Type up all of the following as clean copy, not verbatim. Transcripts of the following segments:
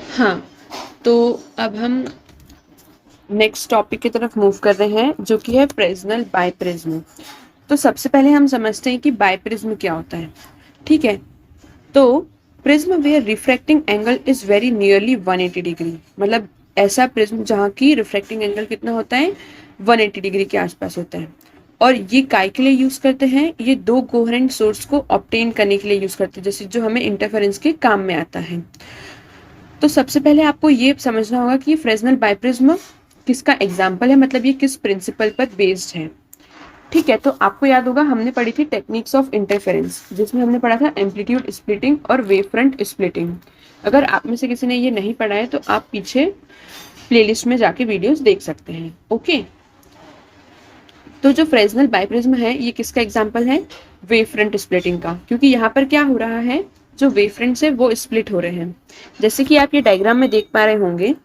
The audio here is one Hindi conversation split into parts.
हाँ, तो अब हम नेक्स्ट टॉपिक की तरफ मूव कर रहे हैं जो कि है प्रिज्मल बाइप्रिज्म। तो सबसे पहले हम समझते हैं कि बाइप्रिज्म क्या होता है। ठीक है, तो prism where refracting angle is very nearly 180 degree, मतलब ऐसा प्रिज्म जहाँ की रिफ्रैक्टिंग एंगल कितना होता है, 180 डिग्री के आसपास होता है। और ये काय के लिए यूज करते हैं, ये दो कोहेरेंट सोर्स को ऑब्टेन करने के लिए यूज करते हैं, जैसे जो हमें इंटरफेरेंस के काम में आता है। तो सबसे पहले आपको ये समझना होगा कि ये फ्रेस्नेल बाइप्रिज्म किसका एग्जाम्पल है, मतलब ये किस प्रिंसिपल पर बेस्ड है। ठीक है, तो आपको याद होगा हमने पढ़ी थी टेक्निक्स ऑफ इंटरफेरेंस, जिसमें हमने पढ़ा था एम्पलीट्यूड स्प्लिटिंग और वेव फ्रंट स्प्लिटिंग। अगर आप में से किसी ने ये नहीं पढ़ा है तो आप पीछे प्लेलिस्ट में जाके वीडियोस देख सकते हैं। ओके, तो जो फ्रेस्नेल बाइप्रिज्म है ये किसका एग्जाम्पल है, वेव फ्रंट स्प्लिटिंग का, क्योंकि यहाँ पर क्या हो रहा है, जो वेव फ्रंट्स है वो स्प्लिट हो रहे हैं। जैसे कि आप ये डायग्राम में देख पा रहे होंगे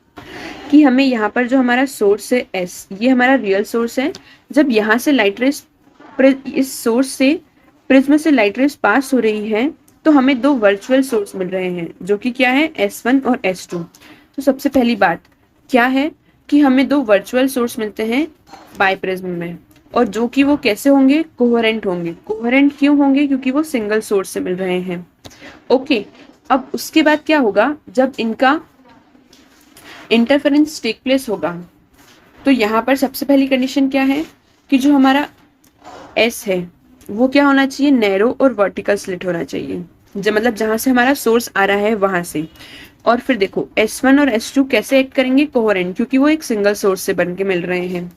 कि हमें यहाँ पर जो हमारा सोर्स है एस, ये हमारा रियल सोर्स है। जब यहाँ से लाइट रेस इस सोर्स से प्रिज्म से लाइट रेस पास हो रही है तो हमें दो वर्चुअल सोर्स मिल रहे हैं जो कि क्या है, S1 और S2। तो सबसे पहली बात क्या है कि हमें दो वर्चुअल सोर्स मिलते हैं बाइप्रिज्म में, और जो कि वो कैसे होंगे, कोहेरेंट होंगे। कोहेरेंट क्यों होंगे, क्योंकि वो सिंगल सोर्स से मिल रहे हैं। ओके, अब उसके बाद क्या होगा, जब इनका इंटरफेरेंस टेक प्लेस होगा तो यहाँ पर सबसे पहली कंडीशन क्या है कि जो हमारा एस है वो क्या होना चाहिए, नैरो और वर्टिकल स्लिट होना चाहिए, जब मतलब जहां से हमारा सोर्स आ रहा है वहां से। और फिर देखो S1 और S2 कैसे एक्ट करेंगे, कोहेरेंट, क्योंकि वो एक सिंगल सोर्स से बन के मिल रहे हैं।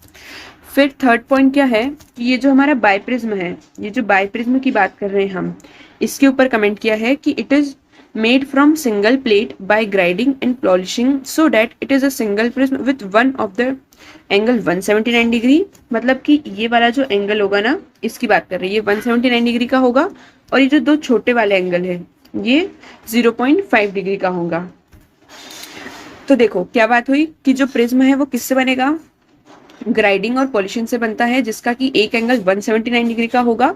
फिर थर्ड पॉइंट क्या है कि ये जो हमारा बाइप्रिज्म है, ये जो बाइप्रिज्म की बात कर रहे हैं हम, इसके ऊपर कमेंट किया है कि it is made from single plate by grinding and polishing so that it is a single prism with one of the angle 179 degree. मतलब कि ये वाला जो एंगल होगा ना, इसकी बात कर रही है, ये 179 डिग्री का होगा, और ये जो दो छोटे वाले एंगल है ये 0.5 डिग्री का होगा। तो देखो क्या बात हुई कि जो प्रिज्म है वो किससे बनेगा, ग्राइडिंग और पॉलिशिंग से बनता है, जिसका कि एक एंगल 179 डिग्री का होगा।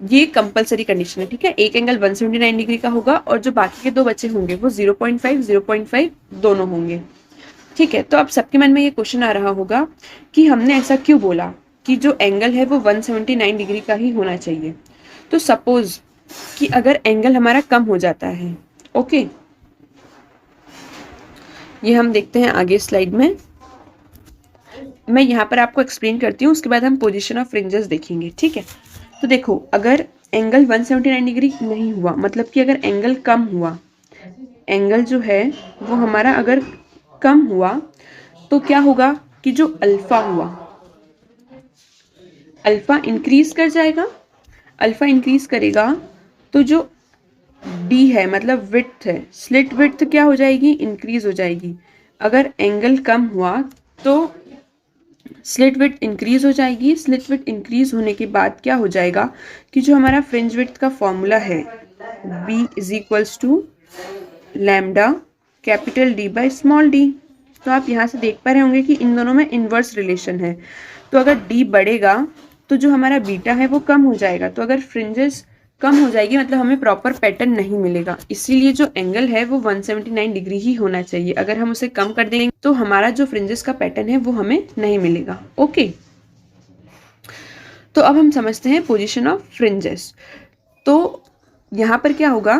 ये कंपलसरी कंडीशन है, ठीक है, एक एंगल 179 डिग्री का होगा और जो बाकी के दो बचे होंगे वो 0.5 दोनों होंगे। ठीक है, तो अब सबके मन में ये क्वेश्चन आ रहा होगा कि हमने ऐसा क्यों बोला कि जो एंगल है वो 179 डिग्री का ही होना चाहिए। तो सपोज कि अगर एंगल हमारा कम हो जाता है, ओके, ये हम देखते हैं आगे स्लाइड में, मैं यहाँ पर आपको एक्सप्लेन करती हूँ, उसके बाद हम पोजीशन ऑफ फ्रिंजेस देखेंगे। ठीक है, तो देखो अगर एंगल 179 डिग्री नहीं हुआ, मतलब कि अगर एंगल कम हुआ, एंगल जो है वो हमारा अगर कम हुआ तो क्या होगा कि जो अल्फा हुआ, अल्फा इंक्रीज कर जाएगा, अल्फा इंक्रीज करेगा तो जो डी है मतलब विड्थ है, स्लिट विड्थ क्या हो जाएगी, इंक्रीज हो जाएगी। अगर एंगल कम हुआ तो स्लिट विड्थ इंक्रीज हो जाएगी। स्लिट विड्थ इंक्रीज होने के बाद क्या हो जाएगा कि जो हमारा फ्रिंज विड्थ का फॉर्मूला है B is equals to lambda capital D by small d। तो आप यहाँ से देख पा रहे होंगे कि इन दोनों में इन्वर्स रिलेशन है। तो अगर D बढ़ेगा तो जो हमारा बीटा है वो कम हो जाएगा, तो अगर फ्रिंजेस कम हो जाएगी मतलब हमें प्रॉपर पैटर्न नहीं मिलेगा। इसीलिए जो एंगल है वो 179 डिग्री ही होना चाहिए। अगर हम उसे कम कर देंगे तो हमारा जो फ्रिंजेस का पैटर्न है वो हमें नहीं मिलेगा। ओके, तो अब हम समझते हैं पोजीशन ऑफ फ्रिंजेस। तो यहाँ पर क्या होगा,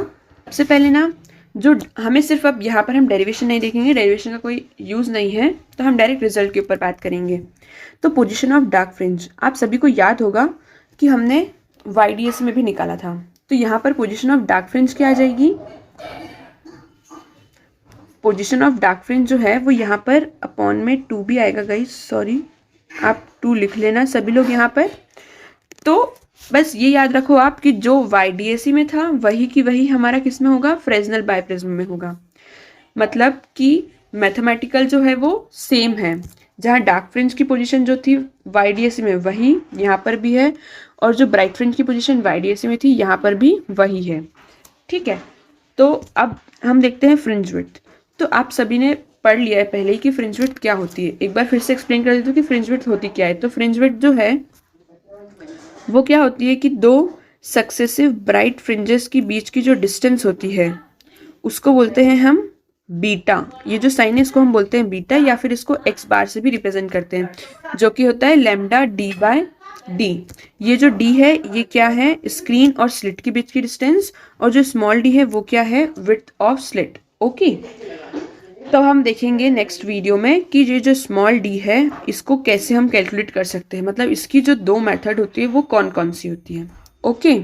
सबसे पहले ना जो हमें सिर्फ, अब यहाँ पर हम डेरिवेशन नहीं देखेंगे, डेरिवेशन का कोई यूज़ नहीं है, तो हम डायरेक्ट रिजल्ट के ऊपर बात करेंगे। तो पोजीशन ऑफ डार्क फ्रिंज आप सभी को याद होगा कि हमने YDS में भी निकाला था। तो यहाँ पर पोजीशन ऑफ डार्क फ्रिंज क्या आ जाएगी, पोजीशन ऑफ डार्क फ्रिंज जो है वो यहाँ पर अपॉन में 2 भी आएगा गाइस, सॉरी आप 2 लिख लेना सभी लोग यहाँ पर। तो बस ये याद रखो आप कि जो YDAC में था वही की वही हमारा किस में होगा, फ्रेस्नेल बाइप्रिज्म में होगा। मतलब कि मैथमेटिकल जो है वो सेम है, जहाँ डार्क फ्रिंज की पोजीशन जो थी YDAC में वही यहाँ पर भी है, और जो ब्राइट फ्रिंज की पोजीशन YDAC में थी यहाँ पर भी वही है। ठीक है, तो अब हम देखते हैं फ्रिंज विड्थ। तो आप सभी ने पढ़ लिया है पहले ही कि फ्रिंज विड्थ क्या होती है, एक बार फिर से एक्सप्लेन कर देती हूँ कि फ्रिंज विड्थ होती क्या है। तो फ्रिंज विड्थ जो है वो क्या होती है कि दो सक्सेसिव ब्राइट फ्रिंजेस की बीच की जो डिस्टेंस होती है उसको बोलते हैं हम बीटा, ये जो साइन है इसको हम बोलते हैं बीटा, या फिर इसको एक्स बार से भी रिप्रेजेंट करते हैं, जो कि होता है लैम्डा डी बाय डी। ये जो डी है ये क्या है, स्क्रीन और स्लिट के बीच की डिस्टेंस, और जो स्मॉल डी है वो क्या है, विड्थ ऑफ स्लिट। ओके, तो हम देखेंगे नेक्स्ट वीडियो में कि ये जो स्मॉल डी है इसको कैसे हम कैलकुलेट कर सकते हैं, मतलब इसकी जो दो मेथड होती है वो कौन कौन सी होती है। ओके।